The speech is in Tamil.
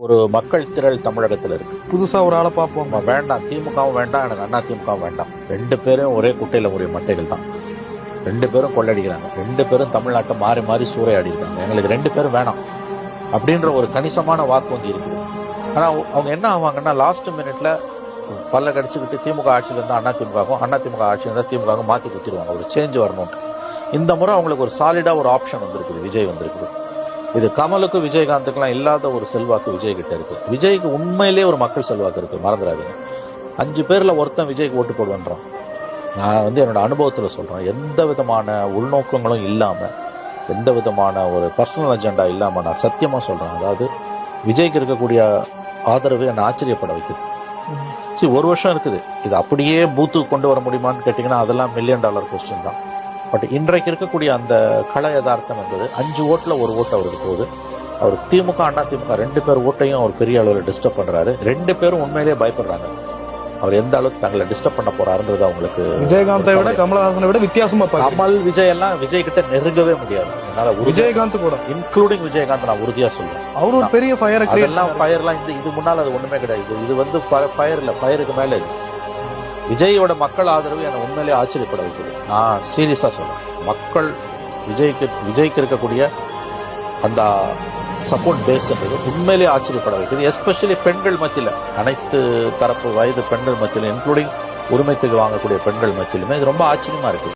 ஒரு மக்கள் திரள் தமிழகத்தில் இருக்கு. புதுசா ஒரு ஆளை பார்ப்போம். வேண்டாம், திமுகவும் வேண்டாம், எனக்கு அண்ணா திமுகவும் வேண்டாம். ரெண்டு பேரும் ஒரே குட்டையில ஒரே மட்டைகள் தான். ரெண்டு பேரும் கொள்ளடிக்கிறாங்க. ரெண்டு பேரும் தமிழ்நாட்டை மாறி மாறி சூறையாடி இருக்காங்க. எங்களுக்கு ரெண்டு பேரும் வேணாம் அப்படின்ற ஒரு கணிசமான வாக்கு வந்து இருக்குது. ஆனா அவங்க என்ன ஆவாங்கன்னா, லாஸ்ட் மினிட்ல பல்ல கடிச்சுக்கிட்டு திமுக ஆட்சியில இருந்தா அண்ணா திமுகவும், அண்ணா திமுக ஆட்சியில இருந்தா திமுக மாத்தி குத்திடுவாங்க. ஒரு சேஞ்ச் வரணும்ட்டு. இந்த முறை அவங்களுக்கு ஒரு சாலிடா ஒரு ஆப்ஷன் வந்திருக்குது. விஜய் வந்திருக்குது. இது கமலுக்கு விஜயகாந்துக்கெல்லாம் இல்லாத ஒரு செல்வாக்கு விஜய் கிட்ட இருக்கு. விஜய்க்கு உண்மையிலேயே ஒரு மக்கள் செல்வாக்கு இருக்கு, மறந்துடாதீங்க. 5 பேர்ல ஒருத்தன் விஜய்க்கு ஓட்டு போடுவேன்றான். நான் வந்து என்னோட அனுபவத்துல சொல்றேன். எந்த விதமான உள்நோக்கங்களும் இல்லாம, எந்த விதமான ஒரு பர்சனல் அஜெண்டா இல்லாம நான் சத்தியமா சொல்றேன். அதாவது விஜய்க்கு இருக்கக்கூடிய ஆதரவு என்னை ஆச்சரியப்பட வைக்குது. சரி, 1 வருஷம் இருக்குது. இது அப்படியே பூத்துக்கு கொண்டு வர முடியுமான்னு கேட்டீங்கன்னா அதெல்லாம் $1 மில்லியன் கொஸ்டின் தான். பட் இன்றைக்கு இருக்கக்கூடிய அந்த கள யதார்த்தம் என்பது 5 ஓட்டுல 1 ஓட்டு அவருக்கு போகுது. அவர் திமுக அண்ணா திமுக 2 பேர் ஓட்டையும் அவர் பெரிய அளவில் டிஸ்டர்ப் பண்றாரு. 2 பேரும் உண்மையிலேயே பயப்படுறாங்க. அவர் எந்த அளவுக்கு தங்களை டிஸ்டர்ப் பண்ண போறாருன்றது அவங்களுக்கு. விஜயகாந்தை விட கமலஹாசனை விட வித்தியாசமா கமல் விஜய் எல்லாம் விஜய் கிட்ட நெருங்கவே முடியாது. விஜயகாந்த் கூட இன்க்ளூடிங் விஜயகாந்த் நான் உறுதியா சொல்றேன். அவர் ஒரு பெரிய ஃபயர் ஃபயர்லாம் இது முன்னால் அது ஒண்ணுமே கிடையாது. இது வந்து ஃபயர் இல்ல, ஃபயருக்கு மேல இது. விஜயோட மக்கள் ஆதரவு என்னை உண்மையிலேயே ஆச்சரியப்பட வைக்குது. நான் சீரியஸா சொல்றேன். மக்கள் விஜய்க்கு இருக்கக்கூடிய அந்த சப்போர்ட் பேஸ் என்பது உண்மையிலேயே ஆச்சரியப்பட வைக்குது. எஸ்பெஷலி பெண்கள் மத்தியில, அனைத்து தரப்பு வயது பெண்கள் மத்தியில, இன்க்ளூடிங் உரிமைத்துக்கு வாங்கக்கூடிய பெண்கள் மத்தியிலுமே இது ரொம்ப ஆச்சரியமா இருக்கு.